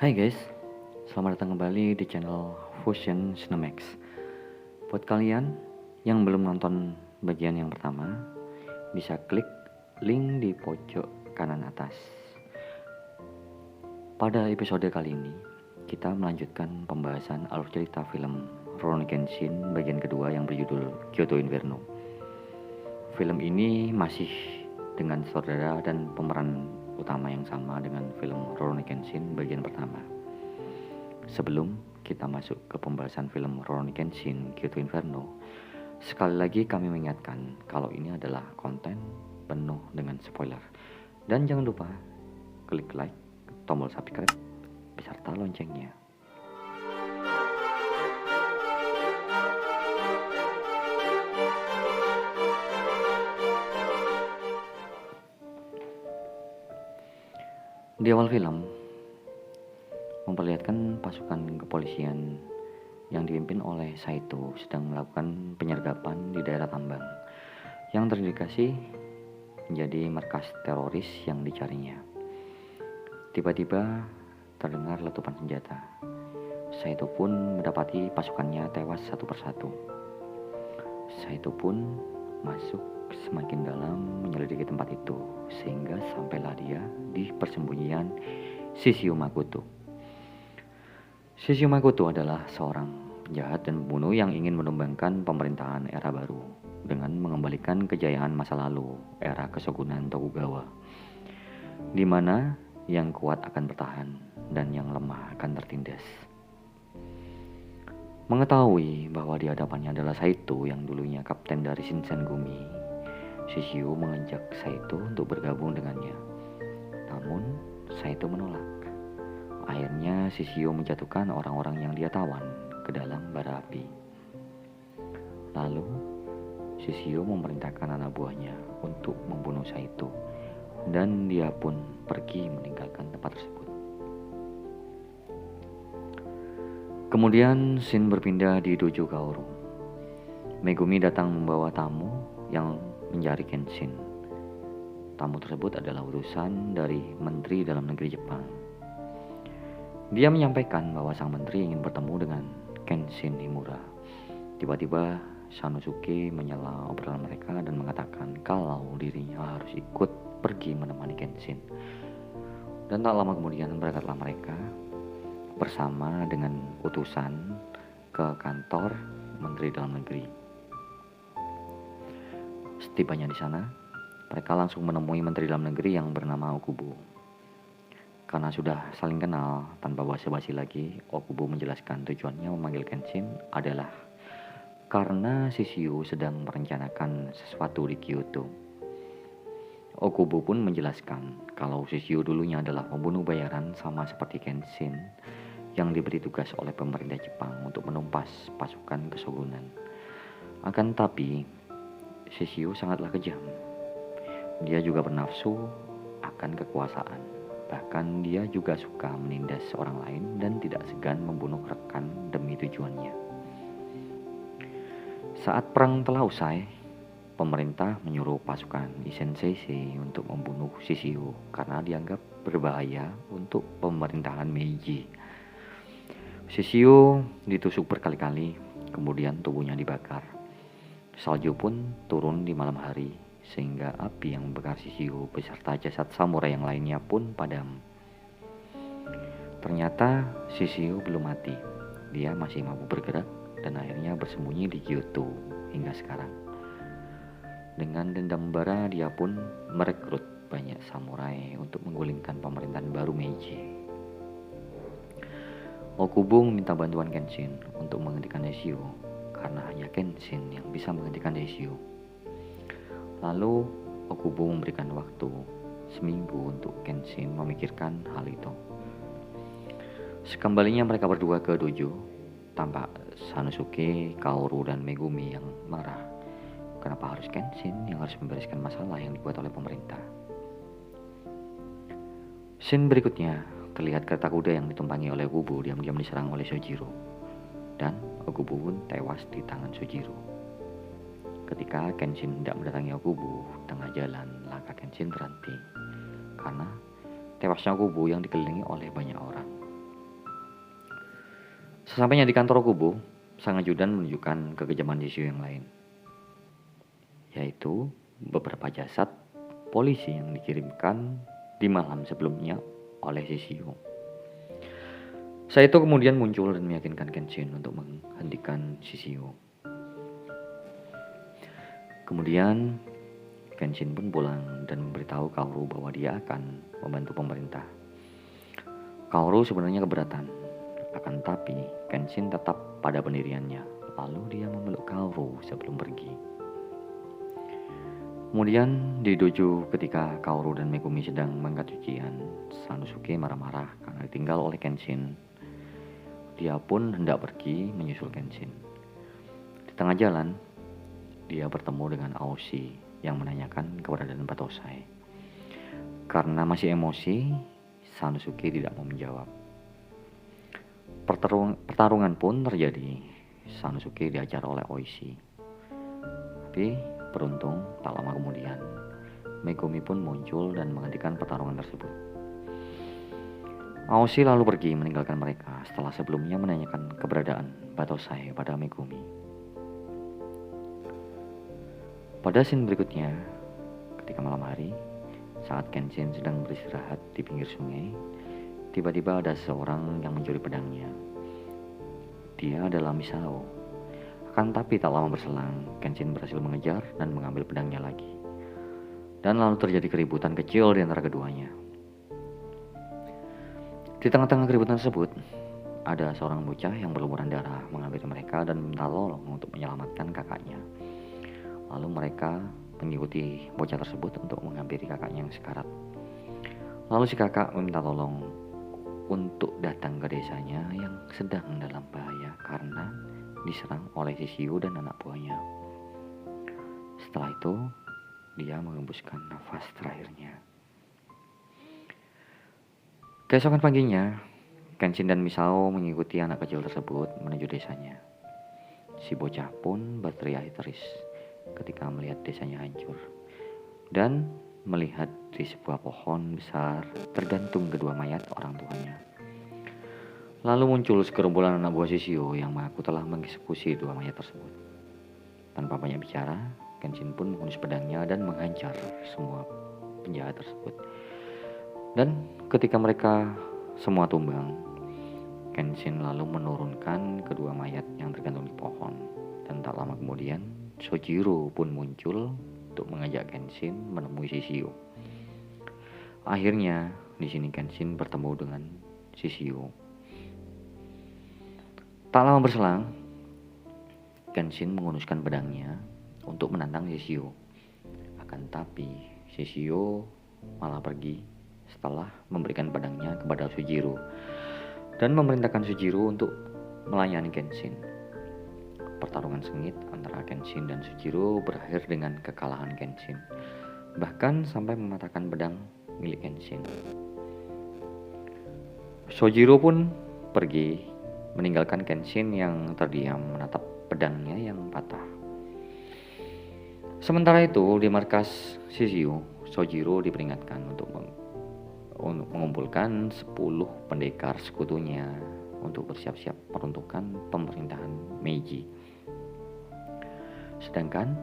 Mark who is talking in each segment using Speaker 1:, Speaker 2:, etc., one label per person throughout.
Speaker 1: Hai guys, selamat datang kembali di channel Fusion Cinemax. Buat kalian yang belum nonton bagian yang pertama, bisa klik link di pojok kanan atas. Pada episode kali ini, kita melanjutkan pembahasan alur cerita film Rurouni Kenshin bagian kedua yang berjudul Kyoto Inferno. Film ini masih dengan saudara dan pemeran utama yang sama dengan film Rurouni Kenshin bagian pertama. Sebelum kita masuk ke pembahasan film Rurouni Kenshin Kyoto Inferno, sekali lagi kami mengingatkan kalau ini adalah konten penuh dengan spoiler. Dan jangan lupa klik like, tombol subscribe, beserta loncengnya. Di awal film memperlihatkan pasukan kepolisian yang dipimpin oleh Saito sedang melakukan penyergapan di daerah tambang yang terindikasi menjadi markas teroris yang dicarinya. Tiba-tiba terdengar letupan senjata. Saito pun mendapati pasukannya tewas satu persatu. Saito pun masuk semakin dalam menyelidiki tempat itu sehingga sampailah dia di persembunyian Shishio Makoto. Shishio Makoto adalah seorang penjahat dan pembunuh yang ingin menumbangkan pemerintahan era baru dengan mengembalikan kejayaan masa lalu era Keshogunan Tokugawa, di mana yang kuat akan bertahan dan yang lemah akan tertindas. Mengetahui bahwa di hadapannya adalah Saito yang dulunya kapten dari Shinsengumi, Shishio mengajak Saito untuk bergabung dengannya. Namun Saito menolak. Akhirnya Shishio menjatuhkan orang-orang yang dia tawan ke dalam bara api. Lalu Shishio memerintahkan anak buahnya untuk membunuh Saito, dan dia pun pergi meninggalkan tempat tersebut. Kemudian scene berpindah di Dojo Kaoru. Megumi datang membawa tamu yang mencari Kenshin. Tamu tersebut adalah utusan dari Menteri Dalam Negeri Jepang. Dia menyampaikan bahwa sang menteri ingin bertemu dengan Kenshin Himura. Tiba-tiba Sanosuke menyela obrolan mereka dan mengatakan kalau dirinya harus ikut pergi menemani Kenshin. Dan tak lama kemudian berangkatlah mereka bersama dengan utusan ke kantor Menteri Dalam Negeri. Setibanya di sana, mereka langsung menemui Menteri Dalam Negeri yang bernama Okubo. Karena sudah saling kenal, tanpa basa-basi lagi, Okubo menjelaskan tujuannya memanggil Kenshin adalah karena Shishio sedang merencanakan sesuatu di Kyoto. Okubo pun menjelaskan kalau Shishio dulunya adalah pembunuh bayaran sama seperti Kenshin yang diberi tugas oleh pemerintah Jepang untuk menumpas pasukan Keshogunan. Akan tetapi, Shishio sangatlah kejam. Dia juga bernafsu akan kekuasaan. Bahkan dia juga suka menindas orang lain dan tidak segan membunuh rekan demi tujuannya. Saat perang telah usai, pemerintah menyuruh pasukan Isen Seisei untuk membunuh Shishio karena dianggap berbahaya untuk pemerintahan Meiji. Shishio ditusuk berkali-kali, kemudian tubuhnya dibakar. Salju pun turun di malam hari, sehingga api yang membakar Shishio beserta jasad samurai yang lainnya pun padam. Ternyata Shishio belum mati. Dia masih mampu bergerak dan akhirnya bersembunyi di Kyoto hingga sekarang. Dengan dendam bara, dia pun merekrut banyak samurai untuk menggulingkan pemerintahan baru Meiji. Okubo meminta bantuan Kenshin untuk menghentikan Shishio karena hanya Kenshin yang bisa menghentikan Shishio. Lalu Okubo memberikan waktu seminggu untuk Kenshin memikirkan hal itu. Sekembalinya mereka berdua ke dojo, tampak Sanosuke, Kaoru, dan Megumi yang marah. Kenapa harus Kenshin yang harus membereskan masalah yang dibuat oleh pemerintah? Scene berikutnya terlihat kereta kuda yang ditumpangi oleh Okubo diam-diam diserang oleh Sojiro, dan Okubo pun tewas di tangan Sojiro. Ketika Kenshin hendak mendatangi Okubo, tengah jalan langkah Kenshin terhenti karena tewasnya Okubo yang dikelilingi oleh banyak orang. Sesampainya di kantor kubu, sang ajudan menunjukkan kekejaman Shishiu yang lain, yaitu beberapa jasad polisi yang dikirimkan di malam sebelumnya oleh Shishiu. Saito kemudian muncul dan meyakinkan Kenshin untuk menghentikan Shishiu. Kemudian Kenshin pun pulang dan memberitahu Kaoru bahwa dia akan membantu pemerintah. Kaoru sebenarnya keberatan, akan tapi Kenshin tetap pada pendiriannya. Lalu dia memeluk Kaoru sebelum pergi. Kemudian di dojo ketika Kaoru dan Megumi sedang mengangkat cucian, Sanosuke marah-marah karena ditinggal oleh Kenshin. Dia pun hendak pergi menyusul Kenshin. Di tengah jalan, dia bertemu dengan Aoshi yang menanyakan keberadaan Battosai. Karena masih emosi, Sanosuke tidak mau menjawab. Pertarungan pun terjadi. Sanosuke diajar oleh Oishi. Tapi beruntung tak lama kemudian Megumi pun muncul dan menghentikan pertarungan tersebut. Aoshi lalu pergi meninggalkan mereka setelah sebelumnya menanyakan keberadaan Battosai pada Megumi. Pada scene berikutnya, ketika malam hari, saat Kenshin sedang beristirahat di pinggir sungai, tiba-tiba ada seorang yang mencuri pedangnya. Dia adalah Misao. Akan tapi tak lama berselang, Kenshin berhasil mengejar dan mengambil pedangnya lagi. Dan lalu terjadi keributan kecil di antara keduanya. Di tengah-tengah keributan tersebut, ada seorang bocah yang berlumuran darah mengambil mereka dan meminta tolong untuk menyelamatkan kakaknya. Lalu mereka mengikuti bocah tersebut untuk menghampiri kakaknya yang sekarat. Lalu si kakak meminta tolong untuk datang ke desanya yang sedang dalam bahaya karena diserang oleh Shishiu dan anak buahnya. Setelah itu, dia mengembuskan nafas terakhirnya. Keesokan paginya, Kenshin dan Misao mengikuti anak kecil tersebut menuju desanya. Si bocah pun berteriak histeris ketika melihat desanya hancur dan melihat di sebuah pohon besar tergantung kedua mayat orang tuanya. Lalu muncul segerombolan anak buah Shishiu yang mengaku telah mengeksekusi dua mayat tersebut. Tanpa banyak bicara, Kenshin pun menghunus pedangnya dan menghancur semua penjahat tersebut. Dan ketika mereka semua tumbang, Kenshin lalu menurunkan kedua mayat yang tergantung di pohon. Dan tak lama kemudian, Sojiro pun muncul untuk mengajak Kenshin menemui Shishiu. Akhirnya, di sini Kenshin bertemu dengan Shishiu. Tak lama berselang, Kenshin menghunuskan pedangnya untuk menantang Shishiu. Akan tapi, Shishiu malah pergi setelah memberikan pedangnya kepada Sojiro dan memerintahkan Sojiro untuk melayani Kenshin. Pertarungan sengit antara Kenshin dan Sojiro berakhir dengan kekalahan Kenshin, bahkan sampai mematahkan pedang milik Kenshin. Sojiro pun pergi meninggalkan Kenshin yang terdiam menatap pedangnya yang patah. Sementara itu, di markas Shishiu, Sojiro diperingatkan untuk mengumpulkan 10 pendekar sekutunya untuk bersiap-siap peruntukan pemerintahan Meiji. Sedangkan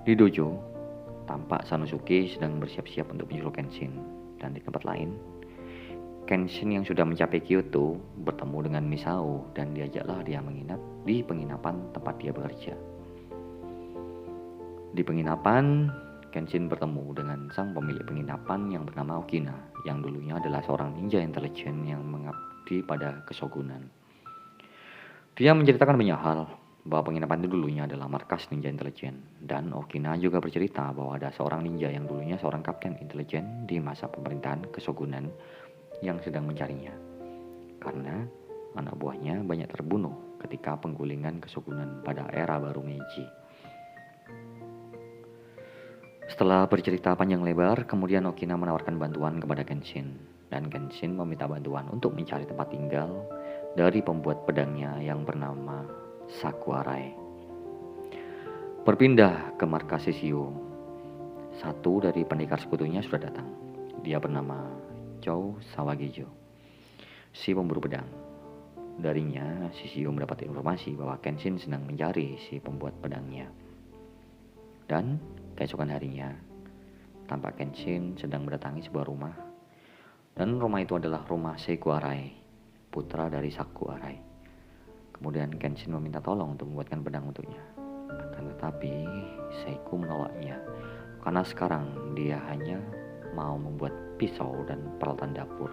Speaker 1: di dojo, tampak Sanosuke sedang bersiap-siap untuk menyusul Kenshin. Dan di tempat lain, Kenshin yang sudah mencapai Kyoto bertemu dengan Misao dan diajaklah dia menginap di penginapan tempat dia bekerja. Di penginapan, Kenshin bertemu dengan sang pemilik penginapan yang bernama Okina, yang dulunya adalah seorang ninja intelijen yang mengabdi pada kesogunan. Dia menceritakan banyak hal, bahwa penginapan itu dulunya adalah markas ninja intelijen, dan Okina juga bercerita bahwa ada seorang ninja yang dulunya seorang kapten intelijen di masa pemerintahan kesogunan yang sedang mencarinya, karena anak buahnya banyak terbunuh ketika penggulingan kesogunan pada era baru Meiji. Setelah bercerita panjang lebar, kemudian Okina menawarkan bantuan kepada Kenshin, dan Kenshin meminta bantuan untuk mencari tempat tinggal dari pembuat pedangnya yang bernama Sakurai. Berpindah ke markas Shishiu, satu dari pendekar sekutunya sudah datang. Dia bernama Chou Sawagejo, si pemburu pedang. darinya, Shishio mendapat informasi bahwa Kenshin sedang mencari si pembuat pedangnya. Dan keesokan harinya, tampak Kenshin sedang mendatangi sebuah rumah. Dan rumah itu adalah rumah Seiku Arai, putra dari Saku Arai. Kemudian Kenshin meminta tolong untuk membuatkan pedang untuknya. Akan tetapi Seiku menolaknya, karena sekarang dia hanya mau membuat pisau dan peralatan dapur.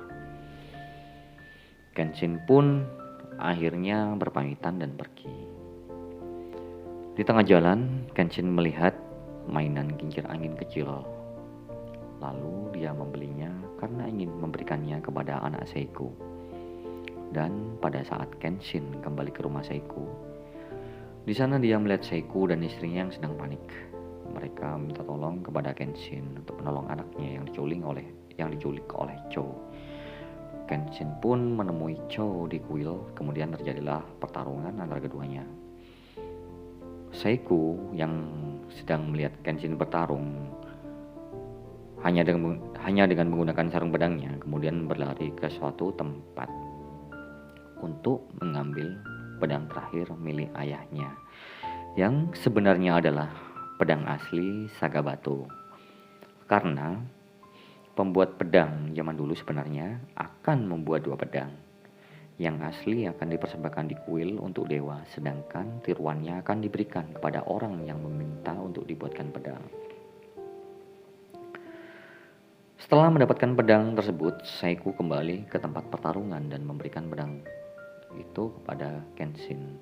Speaker 1: Kenshin pun akhirnya berpamitan dan pergi. Di tengah jalan, Kenshin melihat mainan kincir angin kecil. Lalu dia membelinya karena ingin memberikannya kepada anak Seiku. Dan pada saat Kenshin kembali ke rumah Seiku, di sana dia melihat Seiku dan istrinya yang sedang panik. Mereka minta tolong kepada Kenshin untuk menolong anaknya yang diculik oleh Chou. Kenshin pun menemui Chou di kuil, kemudian terjadilah pertarungan antara keduanya. Seiku yang sedang melihat Kenshin bertarung hanya dengan menggunakan sarung pedangnya, kemudian berlari ke suatu tempat untuk mengambil pedang terakhir milik ayahnya, yang sebenarnya adalah pedang asli Sagabato. Karena pembuat pedang zaman dulu sebenarnya akan membuat dua pedang. Yang asli akan dipersembahkan di kuil untuk dewa, sedangkan tiruannya akan diberikan kepada orang yang meminta untuk dibuatkan pedang. Setelah mendapatkan pedang tersebut, Seiku kembali ke tempat pertarungan dan memberikan pedang itu kepada Kenshin.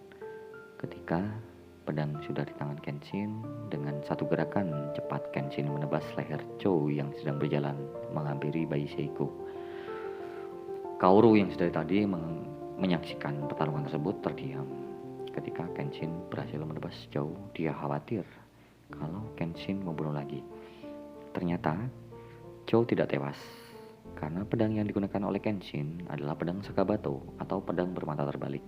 Speaker 1: Ketika pedang sudah di tangan Kenshin, dengan satu gerakan cepat Kenshin menebas leher Chou yang sedang berjalan menghampiri bayi Seiku. Kaoru yang sedari tadi menyaksikan pertarungan tersebut terdiam. Ketika Kenshin berhasil menebas Chou, dia khawatir kalau Kenshin membunuh lagi. Ternyata Chou tidak tewas, karena pedang yang digunakan oleh Kenshin adalah pedang Sagabato atau pedang bermata terbalik.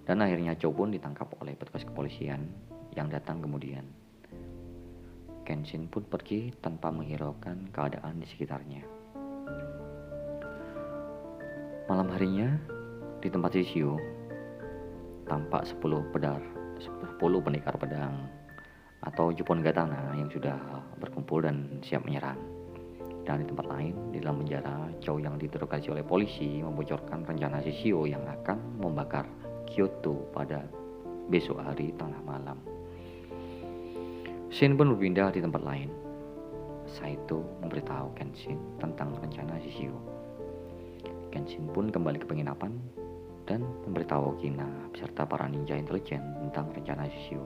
Speaker 1: Dan akhirnya Chou pun ditangkap oleh petugas kepolisian yang datang kemudian. Kenshin pun pergi tanpa menghiraukan keadaan di sekitarnya. Malam harinya, di tempat Shishio, tampak 10 pendekar pedang atau Juppon Gatana yang sudah berkumpul dan siap menyerang. Dan di tempat lain, di dalam penjara, Chou yang diinterogasi oleh polisi membocorkan rencana Shishio yang akan membakar Kyoto pada besok hari tengah malam. Shin pun berpindah di tempat lain. Saito memberitahu Kenshin tentang rencana Shishio. Kenshin pun kembali ke penginapan dan memberitahu Okina beserta para ninja intelijen tentang rencana Shishio.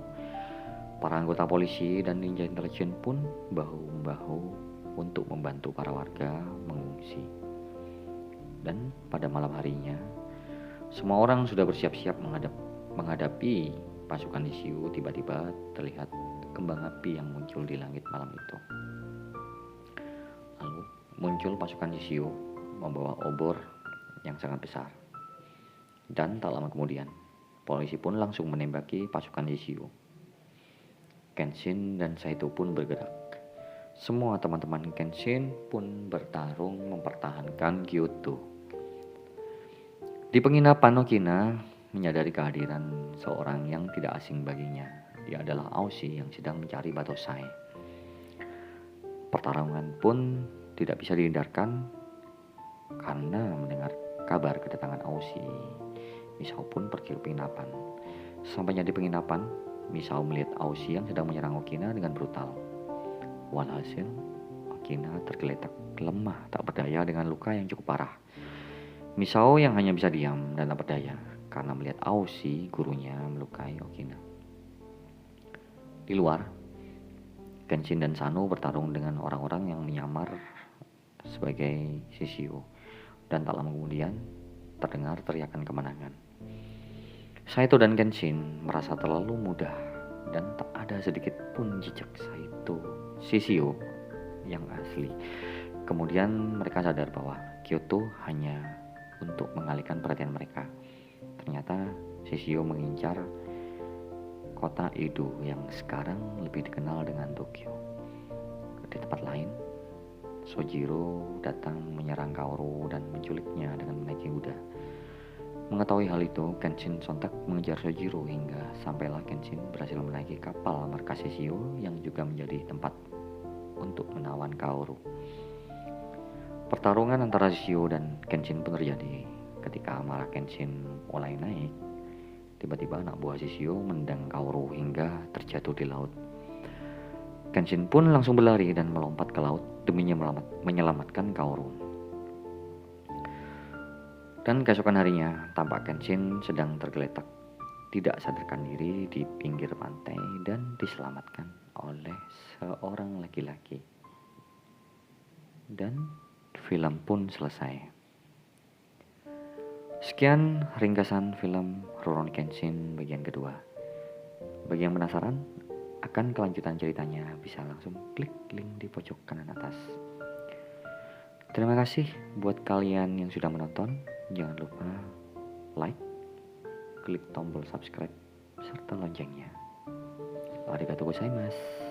Speaker 1: Para anggota polisi dan ninja intelijen pun bahu-membahu untuk membantu para warga mengungsi. Dan pada malam harinya, semua orang sudah bersiap-siap menghadapi pasukan Shishio. Tiba-tiba terlihat kembang api yang muncul di langit malam itu. Lalu muncul pasukan Shishio membawa obor yang sangat besar. Dan tak lama kemudian, polisi pun langsung menembaki pasukan Shishio. Kenshin dan Saito pun bergerak. Semua teman-teman Kenshin pun bertarung mempertahankan Kyoto. Di penginapan, Okina menyadari kehadiran seorang yang tidak asing baginya. Dia adalah Aoshi yang sedang mencari Batosai. Pertarungan pun tidak bisa dihindarkan karena mendengar kabar kedatangan Aoshi. Misao pun pergi ke penginapan. Sampainya di penginapan, Misao melihat Aoshi yang sedang menyerang Okina dengan brutal. Walhasil, Okina tergeletak lemah tak berdaya dengan luka yang cukup parah. Misao yang hanya bisa diam dan tak berdaya karena melihat Aoshi, gurunya, melukai Okina. Di luar, Kenshin dan Sano bertarung dengan orang-orang yang menyamar sebagai Shishio. Dan tak lama kemudian, terdengar teriakan kemenangan. Saito dan Kenshin merasa terlalu mudah dan tak ada sedikit pun jejak Shishio yang asli. Kemudian mereka sadar bahwa Kyoto hanya untuk mengalihkan perhatian mereka. Ternyata Shishio mengincar kota Edo yang sekarang lebih dikenal dengan Tokyo. Di tempat lain, Sojiro datang menyerang Kaoru dan menculiknya dengan menaiki kuda. mengetahui hal itu, Kenshin sontak mengejar Sojiro hingga sampailah Kenshin berhasil menaiki kapal markas Shishio yang juga menjadi tempat untuk menawan Kaoru. Pertarungan antara Shishio dan Kenshin pun terjadi. Ketika amarah Kenshin mulai naik, tiba-tiba anak buah Shishio menendang Kaoru hingga terjatuh di laut. Kenshin pun langsung berlari dan melompat ke laut demi menyelamatkan Kaoru. Dan keesokan harinya, tampak Kenshin sedang tergeletak, tidak sadarkan diri di pinggir pantai dan diselamatkan oleh seorang laki-laki. Dan film pun selesai. Sekian ringkasan film Rurouni Kenshin bagian kedua. Bagi yang penasaran akan kelanjutan ceritanya, bisa langsung klik link di pojok kanan atas. Terima kasih buat kalian yang sudah menonton. Jangan lupa like, klik tombol subscribe, serta loncengnya. Arigatou gozaimasu.